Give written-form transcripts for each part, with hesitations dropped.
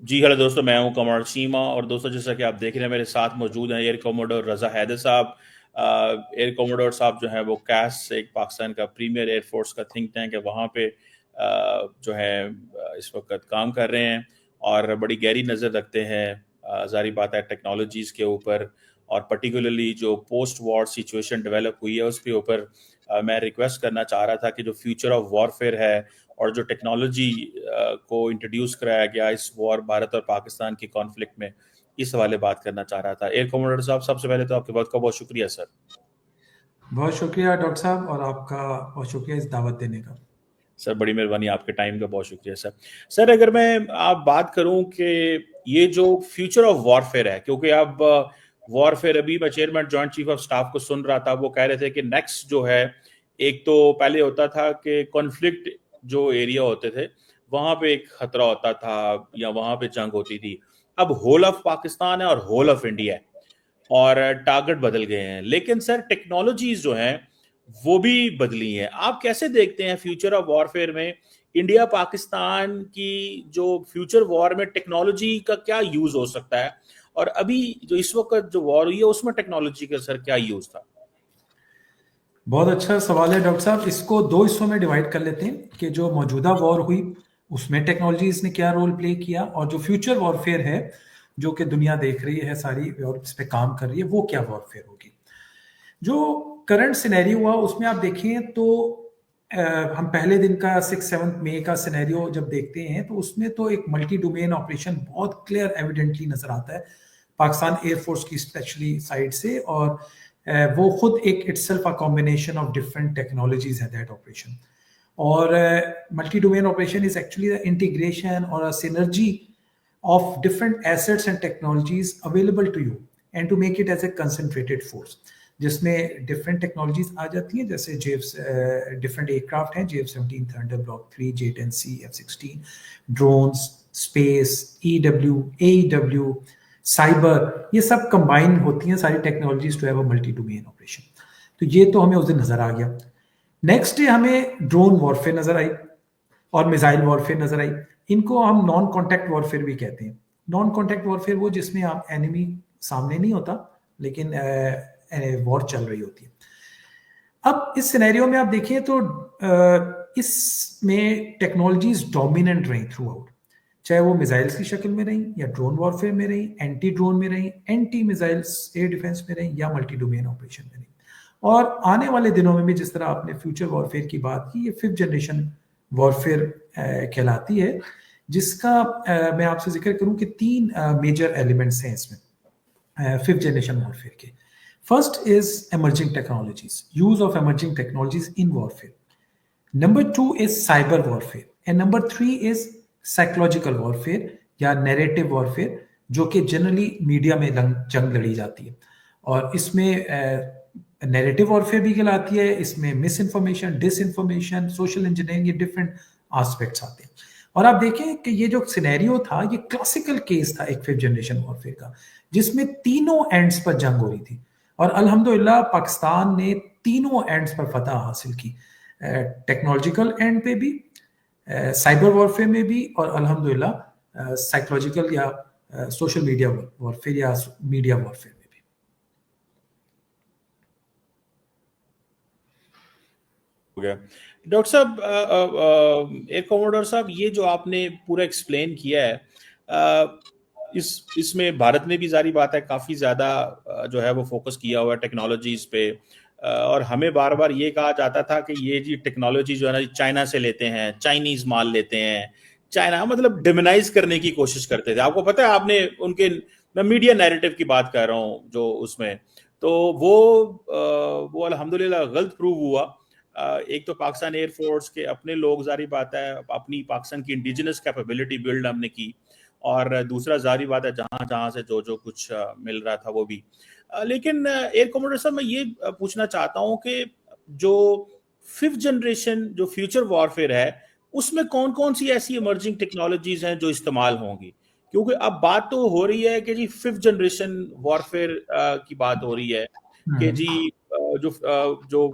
जी hello दोस्तों, मैं हूं कमर चीमा। और दोस्तों, जैसा कि आप देख रहे हैं, मेरे साथ मौजूद हैं एयर कोमोडोर रज़ा हैदर साहब। एयर कोमोडोर साहब जो है वो कैस, एक पाकिस्तान का प्रीमियर एयरफोर्स का थिंक टैंक है, वहाँ पे जो है इस वक्त काम कर रहे हैं और बड़ी गहरी नज़र रखते हैं, जारी बात है, टेक्नोलॉजीज़ के ऊपर। और पर्टिकुलरली जो पोस्ट वॉर सिचुएशन डेवलप हुई है उसके ऊपर मैं रिक्वेस्ट करना चाह रहा था कि जो फ्यूचर ऑफ वॉरफेयर है और जो टेक्नोलॉजी को इंट्रोड्यूस कराया गया इस वॉर, भारत और पाकिस्तान के कॉन्फ्लिक्ट में, इस हवाले बात करना चाह रहा था। एयर कमांडर साहब, सबसे पहले तो आपके बहुत बहुत शुक्रिया सर। बहुत शुक्रिया डॉक्टर साहब, और आपका बहुत शुक्रिया इस दावत देने का। सर बड़ी मेहरबानी, आपके टाइम का बहुत शुक्रिया सर। सर, अगर मैं आप बात करूं कि ये जो फ्यूचर ऑफ वॉरफेयर है, क्योंकि अब वॉरफेयर, अभी मैं chairman joint chief of staff को सुन रहा था, वो कह रहे थे कि नेक्स्ट जो है, एक तो पहले होता था कि कॉन्फ्लिक्ट जो एरिया होते थे वहां पे एक खतरा होता था या वहां पे जंग होती थी। अब होल ऑफ पाकिस्तान है और होल ऑफ इंडिया है और टारगेट बदल गए हैं। लेकिन सर, टेक्नोलॉजीज जो हैं वो भी बदली हैं। आप कैसे देखते हैं फ्यूचर ऑफ वॉरफेयर में इंडिया पाकिस्तान की जो फ्यूचर वॉर में टेक्नोलॉजी का क्या यूज हो सकता है, और अभी जो इस वक्त जो वॉर हुई है उसमें टेक्नोलॉजी का सर क्या यूज था? बहुत अच्छा सवाल है डॉक्टर साहब। इसको दो हिस्सों में डिवाइड कर लेते हैं कि जो मौजूदा वॉर हुई उसमें टेक्नोलॉजीज ने क्या रोल प्ले किया, और जो फ्यूचर वॉरफेयर है जो कि दुनिया देख रही है सारी और इस पे काम कर रही है, वो क्या वॉरफेयर होगी। जो करंट सिनेरियो हुआ उसमें आप देखें तो हम पहले दिन का 6-7 मई का सिनेरियो जब देखते हैं तो उसमें तो एक मल्टी डोमेन ऑपरेशन बहुत क्लियर एविडेंटली नजर आता है पाकिस्तान एयरफोर्स की स्पेशली साइड से। और वो खुद एक itself a combination of different technologies है दैट ऑपरेशन। और multi domain operation is actually the integration और अ synergy of different assets and technologies available to you and to make it as a concentrated force, जिसमें different technologies आ जाती हैं, जैसे जेफ different aircraft हैं, JF-17 thunder, block 3, J-10C, F-16, drones, space, EW, cyber, ये सब कंबाइन होती हैं सारी technologies to have a multi domain operation. तो ये तो हमें उस दिन नजर आ गया। नेक्स्ट डे हमें ड्रोन वॉरफेयर नजर आई और मिसाइल वॉरफेयर नजर आई। इनको हम नॉन कॉन्टैक्ट वॉरफेयर भी कहते हैं। नॉन कॉन्टैक्ट वॉरफेयर वो जिसमें आप एनिमी सामने नहीं होता लेकिन वॉर चल रही होती है। अब इस सिनेरियो में आप देखिए तो इसमें टेक्नोलॉजीज डोमिनेंट रही थ्रू आउट, चाहे वो मिसाइल्स की शक्ल में रही या ड्रोन वॉरफेयर में रही, एंटी ड्रोन में रही, एंटी मिसाइल्स एयर डिफेंस में रही, या मल्टी डोमेन ऑपरेशन में रही। और आने वाले दिनों में भी, जिस तरह आपने फ्यूचर वॉरफेयर की बात की, ये 5th जनरेशन वॉरफेयर कहलाती है, जिसका मैं आपसे जिक्र करूं कि 3 मेजर एलिमेंट्स हैं इसमें 5th जनरेशन वॉरफेयर के। First is emerging technologies, use of emerging technologies in warfare. Number 2 is cyber warfare, and number 3 is psychological warfare या narrative warfare, जो कि जनरली मीडिया में जंग लड़ी जाती है। और इसमें नैरेटिव वॉरफेयर भी कहलाती है, इसमें misinformation, disinformation, social engineering, ये डिफरेंट एस्पेक्ट्स आते हैं। और आप देखें कि ये जो सिनेरियो था ये क्लासिकल केस था एक 5th जनरेशन वॉरफेयर का, जिसमें तीनों एंड्स पर जंग हो रही थी। और अल्हम्दुलिल्लाह पाकिस्तान ने तीनों एंड्स पर फतह हासिल की, टेक्नोलॉजिकल एंड पे भी, साइबर वॉरफेयर में भी, और अल्हम्दुलिल्लाह साइकोलॉजिकल या सोशल मीडिया वॉरफेयर या मीडिया वॉरफेयर में भी। हो गया डॉक्टर साहब। एयर कोमोडोर साहब, ये जो आपने पूरा एक्सप्लेन किया है, इसमें भारत ने भी, जारी बात है, काफी ज्यादा जो है वो फोकस किया हुआ है टेक्नोलॉजीज पे। और हमें बार बार ये कहा जाता था कि ये जी टेक्नोलॉजी जो है ना, चाइना से लेते हैं, चाइनीज माल लेते हैं। चाइना मतलब डिमोनाइज करने की कोशिश करते थे। आपको पता है, आपने उनके, मैं मीडिया नैरेटिव की बात कर रहा हूँ जो उसमें, तो वो अल्हम्दुलिल्लाह गलत प्रूव हुआ। एक तो पाकिस्तान एयरफोर्स के अपने लोग, जारी बात है, अपनी पाकिस्तान की इंडिजिनस कैपेबिलिटी बिल्ड हमने की। और दूसरा, जारी बात है, जहां जहां से जो जो कुछ मिल रहा था वो भी। लेकिन एयर कमांडर साहब, मैं ये पूछना चाहता हूं कि जो 5th जनरेशन जो फ्यूचर वॉरफेयर है, उसमें कौन कौन सी ऐसी इमर्जिंग टेक्नोलॉजीज हैं जो इस्तेमाल होंगी? क्योंकि अब बात तो हो रही है कि जी 5th जनरेशन वॉरफेयर की बात हो रही है कि जी जो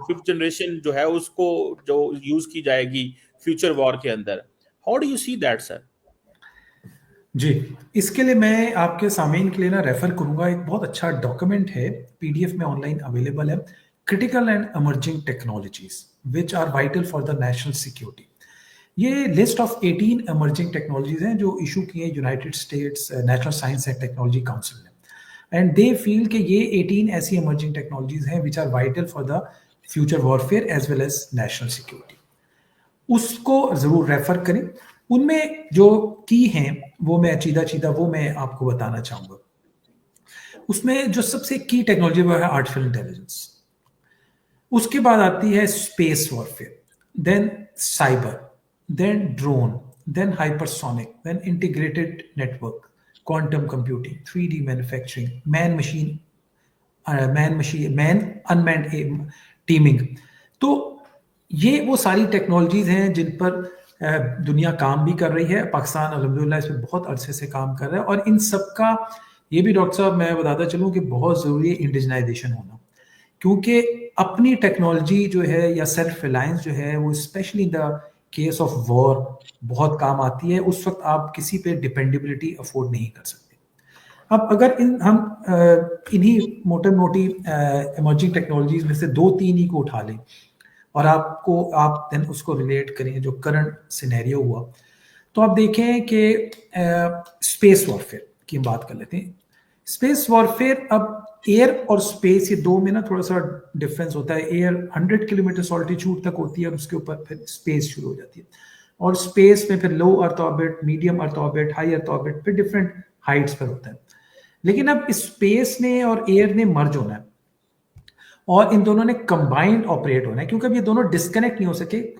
5th जनरेशन जो है उसको जो यूज की जाएगी फ्यूचर वॉर के अंदर। How do you see that sir? जी, इसके लिए मैं आपके सामीन के लिए ना रेफर करूंगा, एक बहुत अच्छा डॉक्यूमेंट है, पीडीएफ में ऑनलाइन अवेलेबल है, critical and emerging technologies which are vital for the national security. ये लिस्ट ऑफ 18 इमर्जिंग टेक्नोलॉजीज हैं जो इशू की है United States National Science and Technology Council ने, एंड दे फील कि ये 18 ऐसी इमर्जिंग टेक्नोलॉजीज हैं which are vital for the future warfare as well as national security. उसको जरूर रेफर करें। उनमें जो की हैं वो मैं चीदा चीदा वो मैं आपको बताना चाहूंगा। उसमें जो सबसे की टेक्नोलॉजी वो है आर्टिफिशियल इंटेलिजेंस, उसके बाद आती है space warfare, then cyber, then drone, then hypersonic, then integrated network, quantum computing, 3D manufacturing, man unmanned teaming. तो ये वो सारी टेक्नोलॉजीज हैं जिन पर दुनिया काम भी कर रही है। पाकिस्तान अल्हम्दुलिल्लाह इस पर बहुत अरसे से काम कर रहा है, और इन सब का ये भी डॉक्टर साहब मैं बताता चलूँ कि बहुत ज़रूरी है इंडिजनाइजेशन होना, क्योंकि अपनी टेक्नोलॉजी जो है या सेल्फ रिलायंस जो है वो specially in the case of war बहुत काम आती है। उस वक्त आप किसी पे डिपेंडेबिलिटी अफोर्ड नहीं कर सकते। अब अगर हम इन्हीं मोटे मोटी इमर्जिंग टेक्नोलॉजीज में से दो तीन ही को उठा लें और आप देन उसको रिलेट करें जो करंट सिनेरियो हुआ, तो आप देखें कि स्पेस वॉरफेयर की हम बात कर लेते हैं। स्पेस वॉरफेयर, अब एयर और स्पेस ये दो में ना थोड़ा सा डिफरेंस होता है। एयर 100 किलोमीटर ऑल्टीट्यूड तक होती है और उसके ऊपर फिर स्पेस शुरू हो जाती है, और स्पेस में फिर low earth orbit, medium earth orbit, high earth orbit, फिर डिफरेंट हाइट्स पर होता है। लेकिन अब स्पेस ने और एयर ने मर्ज होना है और इन दोनों ने कंबाइंड ऑपरेट होना है, क्योंकि अब ये दोनों डिस्कनेक्ट नहीं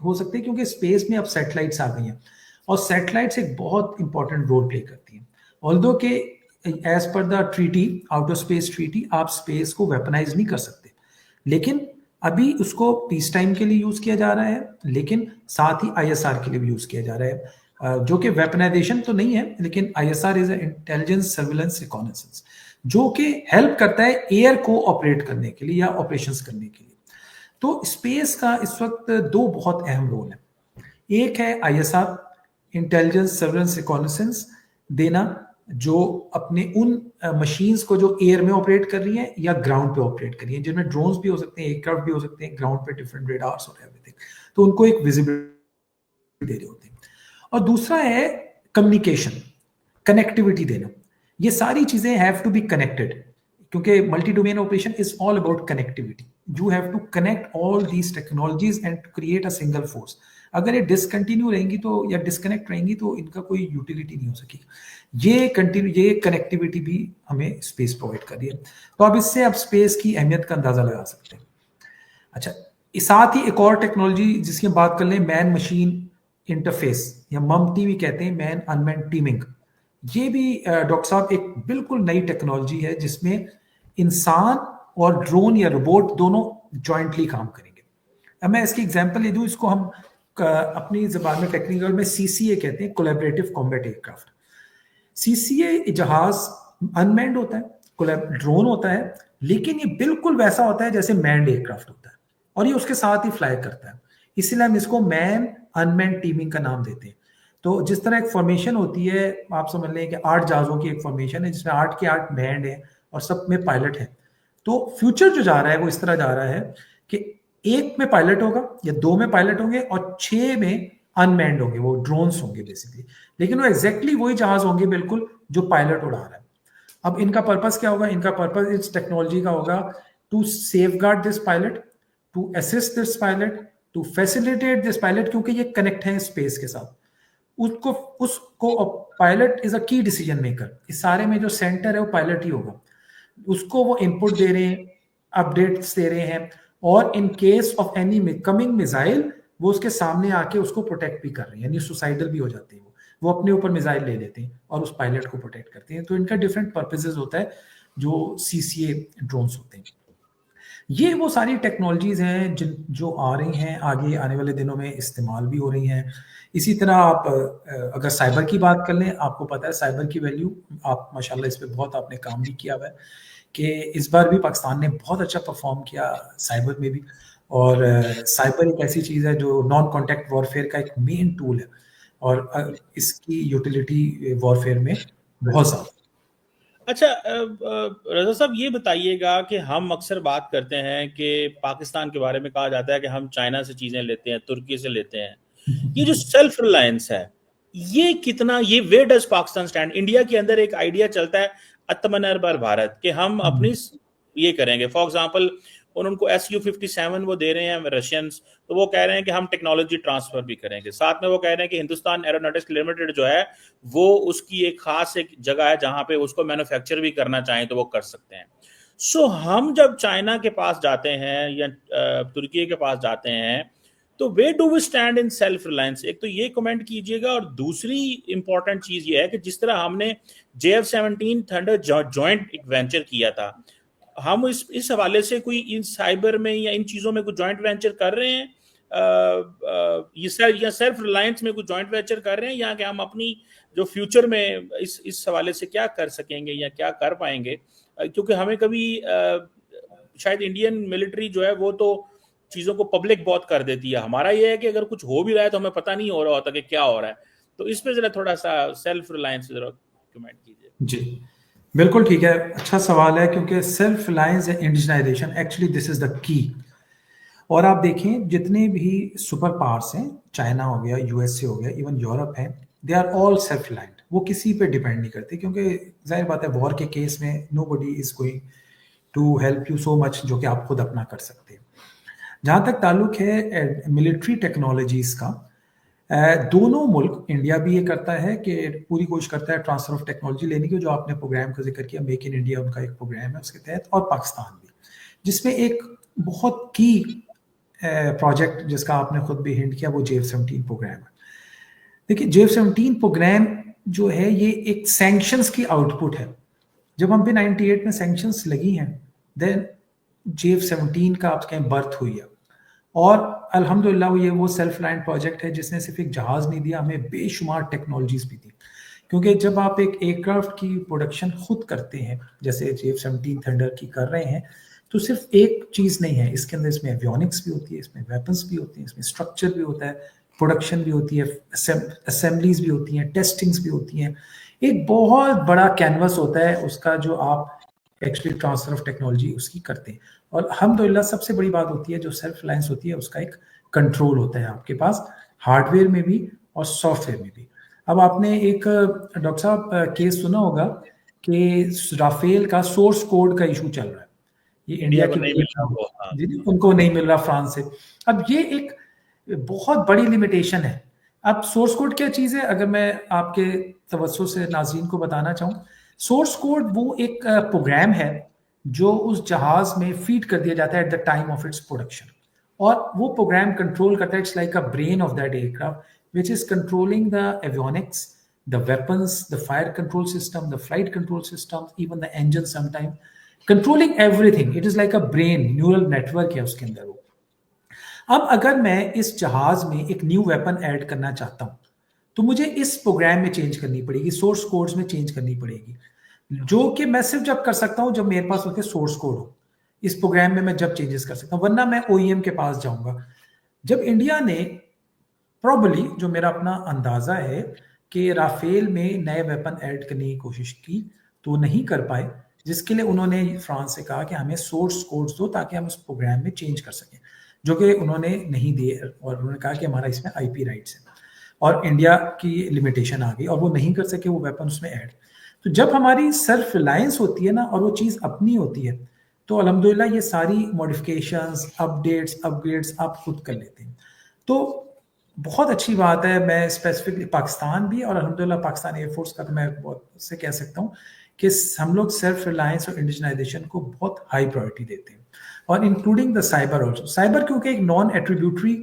हो सकते, क्योंकि स्पेस में अब सैटेलाइट्स आ गई हैं और सैटेलाइट्स एक बहुत इंपॉर्टेंट रोल प्ले करती हैं। ऑल्दो के एज पर the treaty, outer space treaty, आप स्पेस को वेपनाइज नहीं कर सकते, लेकिन अभी उसको पीस टाइम के लिए यूज किया जा रहा है, लेकिन साथ ही आईएसआर के लिए भी यूज किया जा रहा है, जो कि वेपनाइजेशन तो नहीं है, लेकिन ISR is intelligence surveillance reconnaissance, जो कि हेल्प करता है एयर को ऑपरेट करने के लिए या ऑपरेशंस करने के लिए। तो स्पेस का इस वक्त दो बहुत अहम रोल है। एक है आईएसआर, इंटेलिजेंस सर्विलेंस रिकॉनेसेंस देना, जो अपने उन मशीन्स को जो एयर में ऑपरेट कर रही हैं या ग्राउंड पे ऑपरेट कर रही हैं, जिनमें ड्रोन्स भी हो सकते हैं, एयरक्राफ्ट भी हो सकते हैं, ग्राउंड पे डिफरेंट रेडार्स और एवरीथिंग, तो उनको एक विजिबिलिटी दे रहे होते हैं। और दूसरा है कम्युनिकेशन, कनेक्टिविटी देना। ये सारी चीजें हैव टू बी कनेक्टेड, क्योंकि multi domain operation is all about connectivity. You have to connect all these technologies and create a single force. अगर ये डिसकंटिन्यू रहेंगी तो या डिस्कनेक्ट रहेंगी तो इनका कोई यूटिलिटी नहीं हो सकेगी। ये कनेक्टिविटी भी हमें स्पेस प्रोवाइड कर रही है। तो अब इससे आप स्पेस की अहमियत का अंदाजा लगा सकते हैं। अच्छा, साथ ही एक और टेक्नोलॉजी जिसकी हम बात कर लें, मैन मशीन इंटरफेस या ममटी भी कहते हैं, मैन अनमैन टीमिंग। ये भी डॉक्टर साहब एक बिल्कुल नई टेक्नोलॉजी है जिसमें इंसान और ड्रोन या रोबोट दोनों जॉइंटली काम करेंगे। अब मैं इसकी एग्जांपल ले दूं, इसको हम अपनी जबान में टेक्निकल में सीसीए कहते हैं, कोलैबोरेटिव कॉम्बैट एयरक्राफ्ट। सीसीए जहाज अनमैन्ड होता है, ड्रोन होता है, लेकिन ये बिल्कुल वैसा होता है जैसे मैन्ड एयरक्राफ्ट होता है और ये उसके साथ ही फ्लाई करता है। इसीलिए हम इसको मैन अनमैन्ड टीमिंग का नाम देते हैं। तो जिस तरह एक फॉर्मेशन होती है, आप समझ लें कि 8 जहाजों की एक फॉर्मेशन है जिसमें 8 के 8 बैंड है और सब में पायलट है। तो फ्यूचर जो जा रहा है वो इस तरह जा रहा है कि एक में पायलट होगा या 2 में पायलट होंगे और 6 में अनमैन्ड होंगे, वो ड्रोन्स होंगे बेसिकली, लेकिन वो एग्जैक्टली वही जहाज होंगे बिल्कुल जो पायलट उड़ा रहा है। अब इनका पर्पस क्या होगा? इनका पर्पस इस टेक्नोलॉजी का होगा to safeguard this pilot, to assist this pilot, to facilitate this pilot, क्योंकि ये कनेक्ट है स्पेस के साथ। उसको पायलट इज अ की डिसीजन मेकर। इस सारे में जो सेंटर है वो पायलट ही होगा। उसको वो इनपुट दे रहे हैं, अपडेट्स दे रहे हैं, और in case of any coming missile वो उसके सामने आके उसको प्रोटेक्ट भी कर रहे हैं, यानी सुसाइडल भी हो जाते हैं, वो अपने ऊपर मिसाइल ले लेते हैं और उस पायलट को प्रोटेक्ट करते हैं। तो इनका डिफरेंट पर्पसेस होता है जो सीसीए ड्रोन्स होते हैं। ये वो सारी टेक्नोलॉजीज हैं जो आ रही हैं, आगे आने वाले दिनों में इस्तेमाल भी हो रही हैं। इसी तरह आप अगर साइबर की बात कर लें, आपको पता है साइबर की वैल्यू, आप माशाल्लाह इस पे बहुत आपने काम भी किया हुआ है कि इस बार भी पाकिस्तान ने बहुत अच्छा परफॉर्म किया साइबर में भी। और साइबर एक ऐसी चीज़ है जो नॉन कॉन्टैक्ट वॉरफेयर का एक मेन टूल है, और इसकी यूटिलिटी वॉरफेयर में बहुत ज्यादा। अच्छा, रजा साहब ये बताइएगा कि हम अक्सर बात करते हैं कि पाकिस्तान के बारे में कहा जाता है कि हम चाइना से चीज़ें लेते हैं, तुर्की से लेते हैं। ये जो सेल्फ रिलायंस है, ये कितना, ये where does Pakistan stand? India के अंदर एक आइडिया चलता है आत्मनिर्भर भारत, कि हम अपनी ये करेंगे। फॉर एग्जांपल, उनको SU-57 वो दे रहे हैं रशियंस, तो वो कह रहे हैं कि हम टेक्नोलॉजी ट्रांसफर भी करेंगे। साथ में वो कह रहे हैं कि हिंदुस्तान एरोनॉटिक्स लिमिटेड जो है वो उसकी एक खास एक जगह है जहां पे उसको मैन्युफैक्चर भी करना चाहें तो वो कर सकते हैं। सो हम जब चाइना के पास जाते हैं या तुर्की के पास जाते हैं, तो where do we stand in self reliance? एक तो ये कमेंट कीजिएगा, और दूसरी इंपॉर्टेंट चीज ये है कि जिस तरह हमने JF-17 थंडर जॉइंट एक वेंचर किया था, हम इस हवाले से कोई इन साइबर में या इन चीजों में कुछ जॉइंट वेंचर कर रहे हैं, या सेल्फ रिलायंस में कुछ जॉइंट वेंचर कर रहे हैं, या कि हम अपनी जो फ्यूचर में इस हवाले से क्या कर सकेंगे या क्या कर पाएंगे? क्योंकि हमें कभी शायद इंडियन मिलिट्री जो है वो तो चीजों को पब्लिक बहुत कर देती है। हमारा ये है कि अगर कुछ हो भी रहा है तो हमें पता नहीं हो रहा होता कि क्या हो रहा है। तो इस पे जरा थोड़ा सा सेल्फ रिलायंस जरा कमेंट कीजिए। जी, बिल्कुल ठीक है, अच्छा सवाल है, क्योंकि self reliance and indigenisation actually this is the key. और आप देखें जितने भी सुपर पावर्स हैं, चाइना हो गया, यूएसए हो गया, इवन यूरोप है, they are all self reliant. वो किसी पे डिपेंड नहीं करते, क्योंकि जाहिर बात है वॉर के केस में nobody is going to help you so much जो कि आप खुद अपना कर सकते हैं। जहां तक ताल्लुक है मिलिट्री टेक्नोलॉजीज का, दोनों मुल्क, इंडिया भी ये करता है कि पूरी कोशिश करता है ट्रांसफर ऑफ टेक्नोलॉजी लेने की, जो आपने प्रोग्राम का जिक्र किया, मेक इन इंडिया उनका एक प्रोग्राम है उसके तहत, और पाकिस्तान भी, जिसमें एक बहुत की प्रोजेक्ट जिसका आपने खुद भी हिंट किया वो JF-17 प्रोग्राम है। देखिए JF-17 प्रोग्राम जो है ये एक सैंक्शंस की आउटपुट है। जब हम पे 98 में सैंक्शंस लगी हैं, देन JF-17 का आप कहें बर्थ हुई है। और अल्हम्दुलिल्लाह ये वो सेल्फ रिलायंट प्रोजेक्ट है जिसने सिर्फ एक जहाज नहीं दिया, हमें बेशुमार टेक्नोलॉजीज भी दी। क्योंकि जब आप एक एयरक्राफ्ट की प्रोडक्शन खुद करते हैं, जैसे JF-17 थंडर की कर रहे हैं, तो सिर्फ एक चीज नहीं है, इसके अंदर इसमें एवियोनिक्स भी होती है, इसमें वेपन्स भी होती हैं, इसमें स्ट्रक्चर भी होता है, प्रोडक्शन भी होती है, असेंबलीज भी होती हैं, टेस्टिंग्स भी होती हैं। एक बहुत बड़ा कैनवस होता है उसका, जो आप एक्चुअली ट्रांसफर ऑफ टेक्नोलॉजी उसकी करते हैं। और अल्हम्दुलिल्लाह सबसे बड़ी बात होती है जो सेल्फ रिलायंस होती है, उसका एक कंट्रोल होता है आपके पास, हार्डवेयर में भी और सॉफ्टवेयर में भी। अब आपने एक डॉक्टर साहब केस सुना होगा कि राफेल का सोर्स कोड का इशू चल रहा है, ये इंडिया इंडिया को की नहीं वजह मिल से, रहा वो, हाँ। जी, उनको नहीं मिल रहा फ्रांस से। अब ये एक बहुत बड़ी लिमिटेशन है। अब सोर्स कोड क्या चीज़ है, अगर मैं आपके तवज्जो से नाज़रीन को बताना चाहूँ, सोर्स कोड वो एक प्रोग्राम है जो उस जहाज में फीड कर दिया जाता है at the time of its production, और वो प्रोग्राम कंट्रोल करता है, it's like a brain of that aircraft which is controlling the avionics, the weapons, the fire control system, the flight control system, even the engine sometime, controlling everything. It is like a brain, neural network है उसके अंदर वो। अब अगर मैं इस जहाज में एक न्यू वेपन ऐड करना चाहता हूं, तो मुझे इस प्रोग्राम में चेंज करनी पड़ेगी, सोर्स कोड्स में चेंज करनी पड़ेगी, जो कि मैं सिर्फ जब कर सकता हूं जब मेरे पास उसके सोर्स कोड हो। इस प्रोग्राम में मैं जब चेंजेस कर सकता हूं, वरना मैं ओईएम के पास जाऊंगा। जब इंडिया ने प्रॉबली, जो मेरा अपना अंदाजा है, कि राफेल में नए वेपन ऐड करने की कोशिश की तो नहीं कर पाए, जिसके लिए उन्होंने फ्रांस से कहा कि हमें सोर्स कोड्स दो ताकि हम उस प्रोग्राम में चेंज कर सकें, जो कि उन्होंने नहीं दिए, और उन्होंने कहा कि हमारा इसमें आईपी राइट्स है, और इंडिया की लिमिटेशन आ गई और वो नहीं कर सके वो वेपन उसमें ऐड। तो जब हमारी सेल्फ रिलायंस होती है ना, और वो चीज़ अपनी होती है, तो अल्हम्दुलिल्लाह ये सारी मॉडिफिकेशंस, अपडेट्स, अपग्रेड्स आप खुद कर लेते हैं। तो बहुत अच्छी बात है। मैं स्पेसिफिकली पाकिस्तान भी, और अल्हम्दुलिल्लाह पाकिस्तान एयरफोर्स का तो मैं बहुत से कह सकता हूँ कि हम लोग सेल्फ रिलायंस और इंडिजिनाइजेशन को बहुत हाई प्रायोरिटी देते हैं, और including the cyber also. Cyber क्योंकि एक नॉन एट्रीब्यूटरी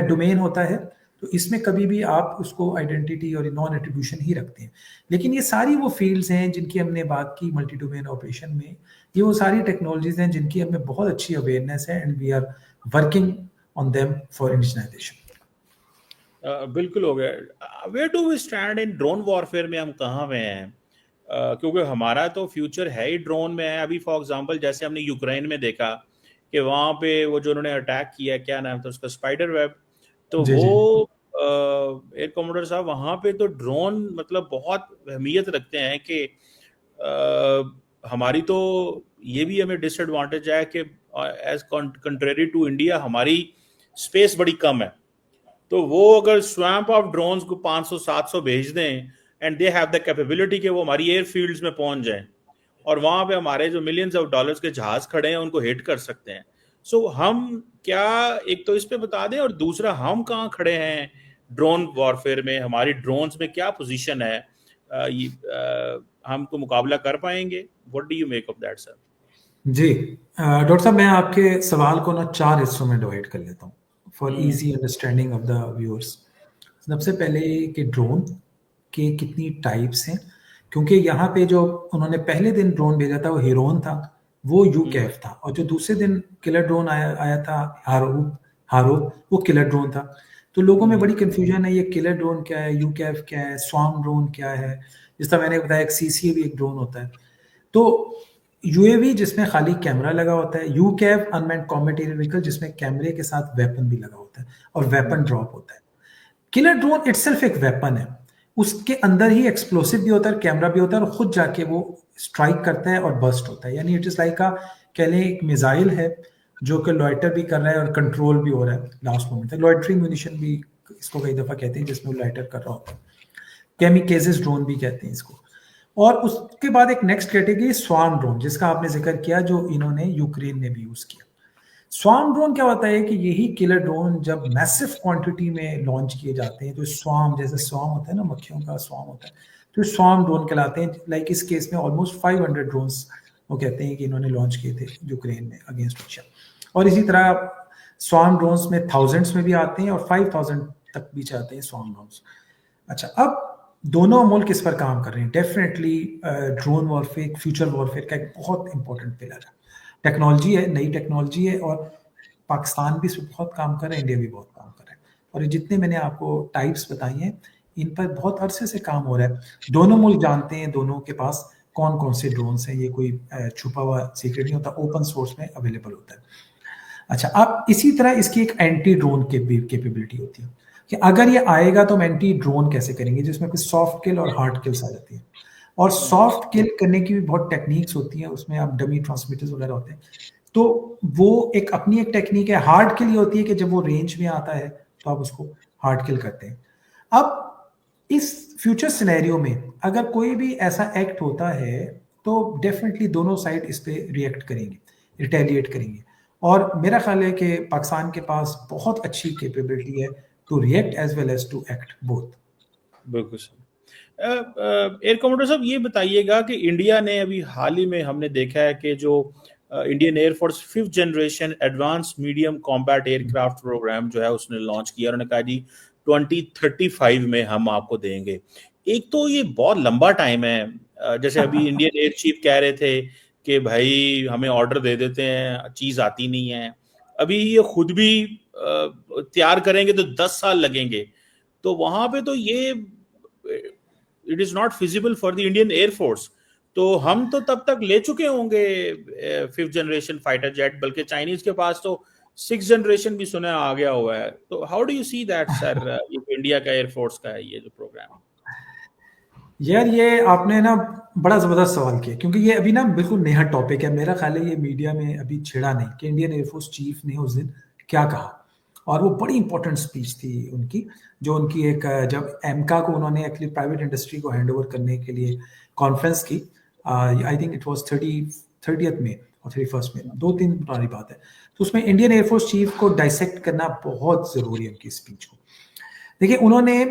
डोमेन होता है, तो इसमें कभी भी आप उसको आइडेंटिटी और नॉन एट्रीब्यूशन ही रखते हैं। लेकिन ये सारी वो फील्ड्स हैं जिनकी हमने बात की मल्टी डोमेन ऑपरेशन में, ये वो सारी टेक्नोलॉजीज हैं जिनकी हमें बहुत अच्छी अवेयरनेस है, and we are working on them for indigenization. बिल्कुल हो गया। Where do we stand in drone warfare में, हम कहाँ में हैं? क्योंकि हमारा तो फ्यूचर है ही ड्रोन में है। अभी फॉर एग्जांपल जैसे हमने यूक्रेन में देखा कि वहाँ पे वो जो उन्होंने अटैक किया, क्या नाम था उसका, स्पाइडर वेब, तो जी जी। वो एयर कमोडर साहब, वहां पे तो ड्रोन मतलब बहुत अहमियत रखते हैं कि हमारी तो ये भी हमें डिसएडवांटेज है कि एज कंट्रेरी टू इंडिया हमारी स्पेस बड़ी कम है। तो वो अगर स्वैम्प ऑफ ड्रोन्स को 500-700 भेज दें and they have the capability कि वो हमारी एयरफील्ड्स में पहुंच जाएं और वहां पे हमारे जो मिलियंस ऑफ डॉलर्स के जहाज खड़े हैं उनको हिट कर सकते हैं। सो हम क्या, एक तो इस पे बता दें, और दूसरा हम कहाँ खड़े हैं ड्रोन वॉरफेयर में, हमारी ड्रोन्स में क्या पोजीशन है, हमको मुकाबला कर पाएंगे? What do you make of that sir? जी डॉक्टर साहब, मैं आपके सवाल को ना 4 हिस्सों में डिवाइड कर लेता हूँ for hmm. Easy understanding of the viewers. सबसे पहले कि ड्रोन के कितनी टाइप्स हैं, क्योंकि यहाँ पे जो उन्होंने पहले दिन ड्रोन भेजा था वो हेरोन था, वो यूकैफ था, और जो दूसरे दिन किलर ड्रोन आया था हारो हारो, वो किलर ड्रोन था। तो लोगों में बड़ी कंफ्यूजन है, ये किलर ड्रोन क्या है, यूकैफ क्या है, स्वार्म ड्रोन क्या है। जिस तरह मैंने बताया एक सीसीए भी एक ड्रोन होता है। तो यूएवी जिसमें खाली कैमरा लगा होता है, यूकैव अनमैन्ड कॉम्बैट एरियल व्हीकल जिसमें कैमरे के साथ वेपन भी लगा होता है और वेपन ड्रॉप होता है। किलर ड्रोन इटसेल्फ एक वेपन है, उसके अंदर ही एक्सप्लोसिव भी होता है, कैमरा भी होता है, और खुद जाके वो स्ट्राइक करता है और बस्ट होता है। यानी इट इज लाइक कह लें एक मिसाइल है जो कि लॉइटर भी कर रहा है और कंट्रोल भी हो रहा है लास्ट मोमेंट तक। लॉइटरिंग म्यूनिशन भी इसको कई दफा कहते हैं, जिसमें वो लाइटर कर रहा होता है। कैमिकेजेस ड्रोन भी कहते हैं इसको। और उसके बाद एक नेक्स्ट कैटेगरी स्वार्म ड्रोन, जिसका आपने जिक्र किया, जो इन्होंने यूक्रेन ने भी यूज किया। स्वार्म ड्रोन क्या होता है कि यही किलर ड्रोन जब मैसिव क्वांटिटी में लॉन्च किए जाते हैं, तो स्वार्म, जैसे स्वार्म होता है ना, मक्खियों का स्वार्म होता है, तो स्वार्म ड्रोन कहलाते हैं। लाइक इस केस में ऑलमोस्ट 500 ड्रोन्स वो कहते हैं कि इन्होंने लॉन्च किए थे यूक्रेन में अगेंस्ट रशिया। और इसी तरह स्वार्म ड्रोन्स में थाउजेंड्स में भी आते हैं और 5000 तक भी जाते हैं स्वार्म ड्रोन्स। अच्छा, अब दोनों मुल्क इस पर काम कर रहे हैं। Definitely drone warfare future warfare का एक बहुत इंपॉर्टेंट पिलर है। टेक्नोलॉजी है, नई टेक्नोलॉजी है, और पाकिस्तान भी इस पर बहुत काम कर रहा है, इंडिया भी बहुत काम कर रहा है। और ये जितने मैंने आपको टाइप्स बताई हैं, इन पर बहुत अरसे से काम हो रहा है। दोनों मुल्क जानते हैं दोनों के पास कौन कौन से ड्रोन्स हैं, ये कोई छुपा हुआ सीक्रेट नहीं होता, ओपन सोर्स में अवेलेबल होता है। अच्छा, अब इसी तरह इसकी एक एंटी ड्रोन कैपेबिलिटी होती है कि अगर ये आएगा तो हम एंटी ड्रोन कैसे करेंगे, जिसमें कुछ सॉफ्ट किल और हार्ड किल्स आ जाती है। और सॉफ्ट किल करने की भी बहुत टेक्निक्स होती हैं, उसमें आप डमी ट्रांसमिटर्स वगैरह होते हैं। तो वो एक अपनी एक टेक्निक है। हार्ड किल ये होती है कि जब वो रेंज में आता है तो आप उसको हार्ड किल करते हैं। अब इस फ्यूचर सिनेरियो में अगर कोई भी ऐसा एक्ट होता है तो डेफिनेटली दोनों साइड इस पे रिएक्ट करेंगे, रिटेलिएट करेंगे। और मेरा ख्याल है कि पाकिस्तान के पास बहुत अच्छी कैपेबिलिटी है to react as well as to act both. बिल्कुल सर। एयर कमोडर साहब, ये बताइएगा कि इंडिया ने अभी हाल ही में हमने देखा है कि जो Indian Air Force 5th generation advance medium combat aircraft programme जो है उसने लॉन्च किया। उन्होंने कहा जी 2035 में हम आपको देंगे। एक तो ये बहुत लंबा टाइम है। जैसे अभी इंडियन एयर चीफ कह रहे थे कि भाई हमें ऑर्डर दे देते हैं, चीज आती नहीं है। अभी ये खुद भी तैयार करेंगे तो 10 साल लगेंगे। तो वहां पे तो ये it is not feasible for the Indian air force. तो हम तो तब तक ले चुके होंगे 5th जनरेशन फाइटर जेट, बल्कि चाइनीज के पास तो 6th जनरेशन भी सुना आ गया हुआ है। तो how do you see that sir, ये इंडिया का एयरफोर्स का है ये जो प्रोग्राम? यार, ये आपने ना बड़ा जबरदस्त सवाल किया, क्योंकि ये अभी ना बिल्कुल नया टॉपिक है। मेरा ख्याल है ये मीडिया में अभी छिड़ा नहीं कि इंडियन एयरफोर्स चीफ ने उस दिन क्या कहा। और वो बड़ी इंपॉर्टेंट स्पीच थी उनकी, जो उनकी एक जब एमका को उन्होंने एक्चुअली प्राइवेट इंडस्ट्री को हैंड ओवर करने के लिए कॉन्फ्रेंस की। I think it was 30th में और 31st में, 2-3 पुरानी बात है। तो उसमें इंडियन एयरफोर्स चीफ को डाइसेक्ट करना बहुत जरूरी है उनकी स्पीच को। देखिए, उन्होंने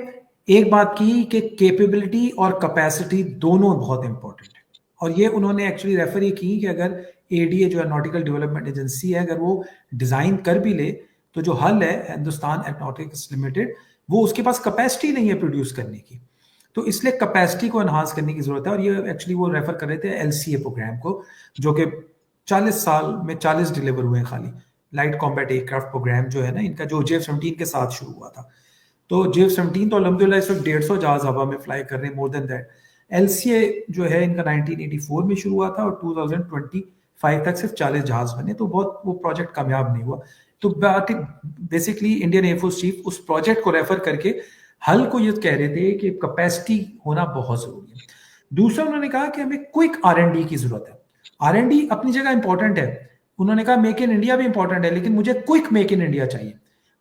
एक बात की कि कैपेबिलिटी और कैपेसिटी दोनों बहुत इंपॉर्टेंट है। और ये उन्होंने एक्चुअली रेफर ये की कि अगर एडीए जो है नॉटिकल डेवलपमेंट एजेंसी है, अगर वो डिजाइन कर भी ले तो जो हल है हिंदुस्तान एरोनॉटिक्स लिमिटेड, वो उसके पास कैपेसिटी नहीं है प्रोड्यूस करने की। तो इसलिए कैपेसिटी को एनहांस करने की जरूरत है। और ये एक्चुअली वो रेफर कर रहे थे एलसीए प्रोग्राम को, जो कि 40 साल में 40 डिलीवर हुए हैं खाली। लाइट कॉम्बैट एयरक्राफ्ट प्रोग्राम जो है ना इनका, जो JF-17 के साथ शुरू हुआ था। तो JF-17 तो अलहमदुलिल्लाह इस वक्त 150 जहाज हवा में फ्लाई कर रहे हैं, मोर देन दैट। एलसीए जो है इनका 1984 में शुरू हुआ था और 2025 तक सिर्फ 40 जहाज बने, तो बहुत वो प्रोजेक्ट कामयाब नहीं हुआ। तो बात बेसिकली इंडियन एयरफोर्स चीफ उस प्रोजेक्ट को रेफर करके हल को ये कह रहे थे कि कैपेसिटी होना बहुत जरूरी है। दूसरा उन्होंने कहा कि हमें क्विक R&D की जरूरत है। R&D अपनी जगह इंपॉर्टेंट है, उन्होंने कहा मेक इन इंडिया भी इंपॉर्टेंट है, लेकिन मुझे क्विक मेक इन इंडिया चाहिए।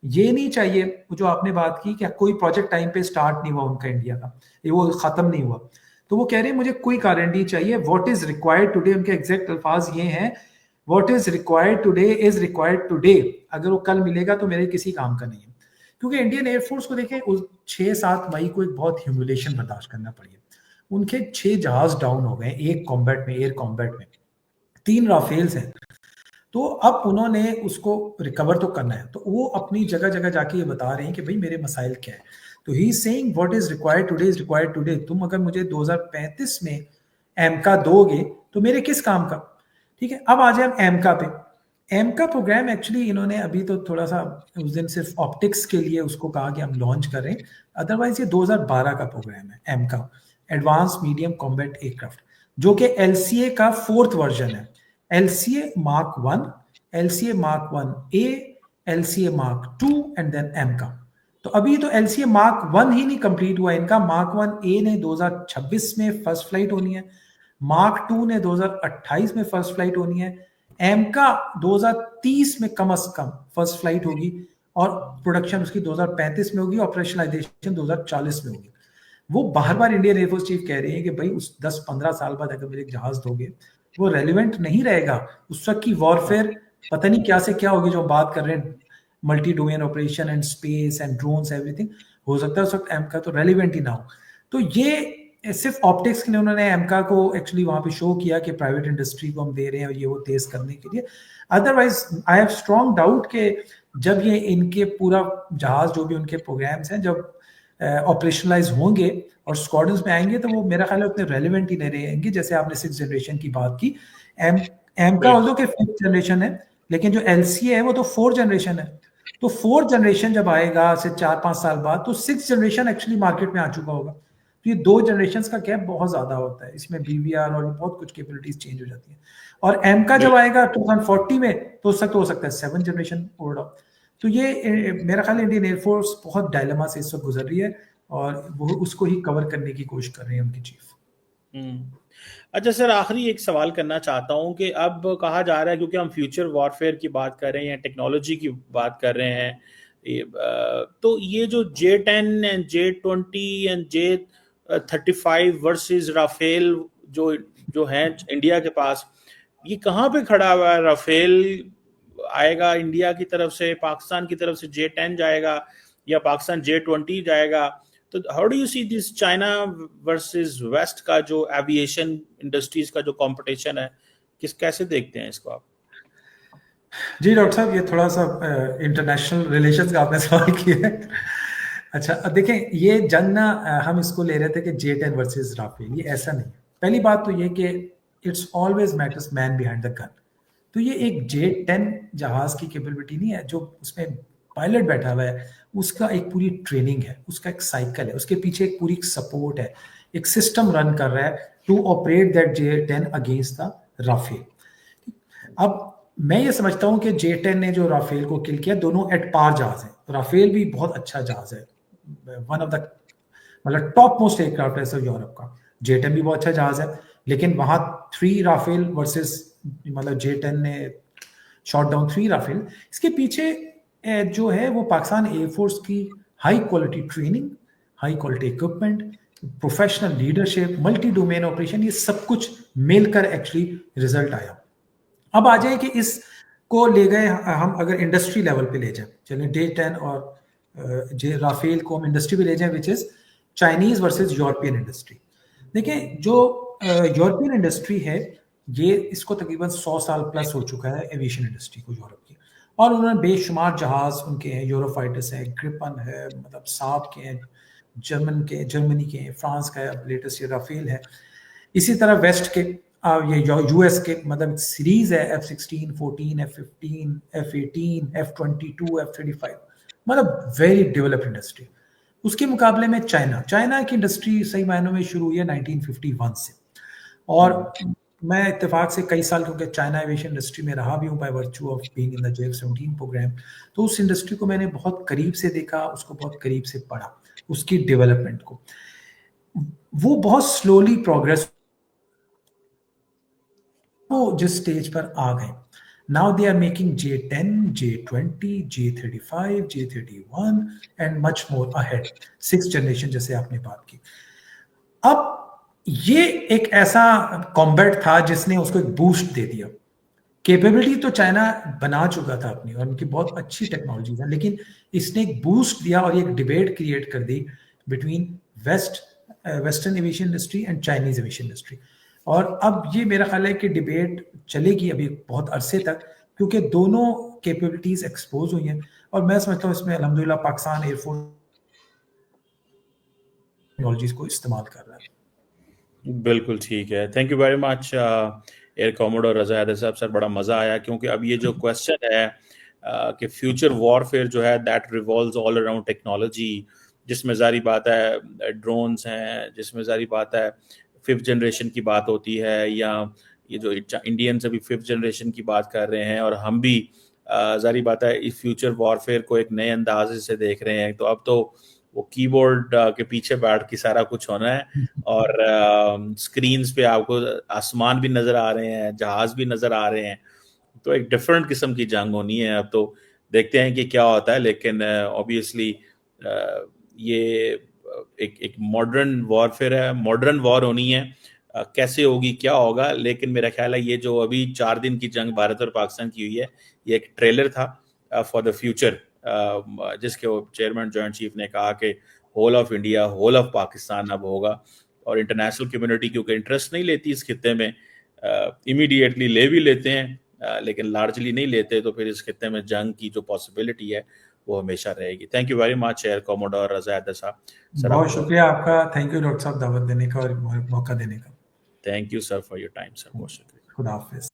ये नहीं चाहिए जो आपने बात की कि कोई प्रोजेक्ट टाइम पे स्टार्ट नहीं हुआ उनका इंडिया का, ये वो खत्म नहीं हुआ, तो वो कह रहे हैं मुझे क्विक R&D चाहिए। व्हाट इज रिक्वायर्ड टुडे, उनके एग्जैक्ट अल्फाज ये हैं, what is required today is required today. अगर वो कल मिलेगा तो मेरे किसी काम का नहीं है। क्योंकि इंडियन एयरफोर्स को देखें, उस 6-7 मई को एक बहुत ह्यूमिलेशन बर्दाश्त करना पड़ी है। उनके 6 जहाज डाउन हो गए, एक कॉम्बैट में, एयर कॉम्बैट में, 3 राफेल्स हैं। तो अब उन्होंने उसको रिकवर तो करना है, तो वो अपनी जगह जगह जाके ये बता रहे हैं कि भाई मेरे मसाइल क्या है। तो he saying what is required today is required today. तुम अगर मुझे 2035 में एमका दोगे तो मेरे किस काम का। ठीक है, अब आ जाए हम एमका पे। एमका प्रोग्राम एक्चुअली इन्होंने अभी तो थोड़ा सा उस दिन सिर्फ ऑप्टिक्स के लिए उसको कहा कि हम लॉन्च करें, अदरवाइज ये 2012 का प्रोग्राम है एमका, एडवांस मीडियम कॉम्बैट एयरक्राफ्ट, जो कि एलसीए का 4th वर्जन है। LCA Mark 1, LCA Mark 1A, LCA Mark 2 and then AMCA. तो अभी तो LCA Mark 1 ही नहीं कंप्लीट हुआ इनका। Mark 1A ने 2026 में फर्स्ट फ्लाइट होनी है, Mark 2 ने 2028 में फर्स्ट फ्लाइट होनी है, एमका 2030 में कम से कम फर्स्ट फ्लाइट होगी, और प्रोडक्शन उसकी 2035 में होगी, ऑपरेशनलाइजेशन 2040 में होगी। वो बार बार इंडियन एयरफोर्स चीफ कह रहे हैं कि भाई उस 10-15 साल बाद अगर मेरे जहाज दोगे वो रेलिवेंट नहीं रहेगा। उस वक्त की वॉरफेयर पता नहीं क्या से क्या होगी, जो बात कर रहे हैं multi domain operation and space and drones everything, हो सकता है उस वक्त एमका तो रेलिवेंट ही ना हो। तो ये सिर्फ ऑप्टिक्स के लिए उन्होंने एमका को एक्चुअली वहां पे शो किया कि प्राइवेट इंडस्ट्री को हम दे रहे हैं और ये वो तेज करने के लिए। Otherwise I have strong doubt कि जब ये इनके पूरा जहाज जो भी उनके प्रोग्राम्स हैं जब ऑपरेशनलाइज होंगे और स्क्वाड्रंस में आएंगे, तो वो मेरा ख्याल है उतने रेलिवेंट ही नहीं रहेंगे। जैसे आपने 6th जनरेशन की बात की, एम का ऑल्दो के 5th जनरेशन है, लेकिन जो एलसीए है वो तो 4th जनरेशन है। तो 4th जनरेशन जब आएगा से 4-5 साल बाद, तो 6th जनरेशन एक्चुअली मार्केट में आ चुका होगा। तो ये 2 जनरेशन का गैप बहुत ज्यादा होता है, इसमें बीवीआर और बहुत कुछ कैपेबिलिटीज चेंज हो जाती है। और एम का जब आएगा 2040 में, तो हो सकता है 7th जनरेशन ओल्ड। तो ये मेरा ख्याल इंडियन एयरफोर्स बहुत डायलेमा से इस वक्त गुजर रही है, और वो उसको ही कवर करने की कोशिश कर रहे हैं उनकी चीफ। अच्छा सर, आखिरी एक सवाल करना चाहता हूं कि अब कहा जा रहा है, क्योंकि हम फ्यूचर वॉरफेयर की बात कर रहे हैं, टेक्नोलॉजी की बात कर रहे हैं, तो ये जो J-10 and J-20 and J-35 versus Rafale जो है इंडिया के पास, ये कहाँ पे खड़ा हुआ है? राफेल आएगा इंडिया की तरफ से, पाकिस्तान की तरफ से J-10 जाएगा, या पाकिस्तान J-20 जाएगा? तो how do you see this China versus West का जो एविएशन इंडस्ट्रीज का जो कंपटीशन है, कैसे देखते हैं इसको आप? जी डॉक्टर साहब, ये थोड़ा सा इंटरनेशनल रिलेशंस का आपने सवाल किया है। अच्छा देखें, ये जंग ना हम इसको ले रहे थे कि J-10 वर्सेस राफेल, ये ऐसा नहीं। पहली बात तो ये कि it's always matters man behind the gun. तो ये एक J-10 जहाज की कैपेबिलिटी नहीं है जो उसमें पायलट बैठा हुआ है, उसका एक पूरी ट्रेनिंग है, उसका एक साइकिल है, उसके पीछे एक पूरी सपोर्ट है, एक सिस्टम रन कर रहा है to operate that J-10 against the Rafale. अब मैं ये समझता हूं कि J-10 ने जो राफेल को किल किया, दोनों एट पार जहाज है। राफेल भी बहुत अच्छा जहाज है, वन ऑफ द मतलब टॉप मोस्ट एयरक्राफ्ट है सर यूरोप का। J-10 भी बहुत अच्छा जहाज है, लेकिन वहां 3 राफेल वर्सेस मतलब J-10 ने शॉट डाउन 3 राफेल। इसके पीछे जो है वो पाकिस्तान एयरफोर्स की high quality training, high quality equipment, professional leadership, multi domain operation, ये सब कुछ मिलकर एक्चुअली रिजल्ट आया। अब आ जाए कि इसको ले गए हम अगर इंडस्ट्री लेवल पे ले जाए, चलिए J-10 और राफेल को हम इंडस्ट्री पे ले जाए, which is Chinese versus European industry. देखिए जो यूरोपियन इंडस्ट्री है, ये इसको तकरीबन 100 साल प्लस हो चुका है एविएशन इंडस्ट्री को यूरोप की, और उन्होंने बेशुमार जहाज उनके हैं, यूरोफाइटर्स है, ग्रिपन है, मतलब साब के हैं, जर्मनी के हैं, फ्रांस का है, लेटेस्ट ये राफेल है। इसी तरह वेस्ट के ये यूएस के मतलब सीरीज है F-16, 14, F-15, F-18, F-22, F-35, मतलब वेरी डेवलप्ड इंडस्ट्री। उसके मुकाबले में चाइना की इंडस्ट्री सही मायनों में शुरू हुई है 1951 से, और मैं इत्तेफाक से कई साल, क्योंकि चाइना एविएशन इंडस्ट्री में रहा भी हूँ by virtue of being in the JF-17 programme, तो उस इंडस्ट्री को मैंने बहुत करीब से देखा, उसको बहुत करीब से पढ़ा, उसकी डेवलपमेंट को। वो बहुत स्लोली प्रोग्रेस, वो जिस स्टेज पर आ गए, now they are making J10, J20, J35, J31 and much more ahead, 6th generation जैसे आपने बात की। अब ये एक ऐसा कॉम्बैट था जिसने उसको एक बूस्ट दे दिया। कैपेबिलिटी तो चाइना बना चुका था अपनी, और उनकी बहुत अच्छी टेक्नोलॉजीज है, लेकिन इसने एक बूस्ट दिया और एक डिबेट क्रिएट कर दी between western aviation industry and Chinese aviation industry. और अब ये मेरा ख्याल है कि डिबेट चलेगी अभी बहुत अरसे तक, क्योंकि दोनों कैपेबिलिटीज एक्सपोज हुई हैं, और मैं समझता हूँ इसमें अल्हम्दुलिल्लाह पाकिस्तान एयरफोर्स टेक्नोलॉजीज को इस्तेमाल कर रहा है। बिल्कुल ठीक है, thank you very much Air Commodore Raza Haider साहब। सर बड़ा मज़ा आया, क्योंकि अब ये जो क्वेश्चन है कि फ्यूचर वॉरफेयर जो है that revolves all around technology, जिसमें जारी बात है ड्रोन्स हैं, जिसमें जारी बात है 5th जनरेशन की बात होती है, या ये जो इंडियंस अभी 5th जनरेशन की बात कर रहे हैं, और हम भी जारी बात है इस फ्यूचर वॉरफेयर को एक नए अंदाजे से देख रहे हैं। तो अब तो वो कीबोर्ड के पीछे बैठ के सारा कुछ होना है, और स्क्रीन्स पे आपको आसमान भी नजर आ रहे हैं, जहाज भी नजर आ रहे हैं। तो एक डिफरेंट किस्म की जंग होनी है। अब तो देखते हैं कि क्या होता है, लेकिन ऑब्वियसली ये एक मॉडर्न वॉरफेयर है, मॉडर्न वॉर होनी है। कैसे होगी, क्या होगा, लेकिन मेरा ख्याल है ये जो अभी 4 दिन की जंग भारत और पाकिस्तान की हुई है, ये एक ट्रेलर था फॉर द फ्यूचर, जिसके चेयरमैन जॉइंट चीफ ने कहा कि whole of India, whole of Pakistan अब होगा। और इंटरनेशनल कम्युनिटी क्योंकि इंटरेस्ट नहीं लेती इस खित्ते में, इमीडिएटली ले भी लेते हैं लेकिन लार्जली नहीं लेते, तो फिर इस खित्ते में जंग की जो पॉसिबिलिटी है वो हमेशा रहेगी। Thank you very much Air Commodore Raza Haider साहब। सर बहुत शुक्रिया आपका, थैंक यू डॉक्टर साहब दावत देने का और मौका देने का। Thank you sir for your time sir, बहुत शुक्रिया। खुदा हाफिज।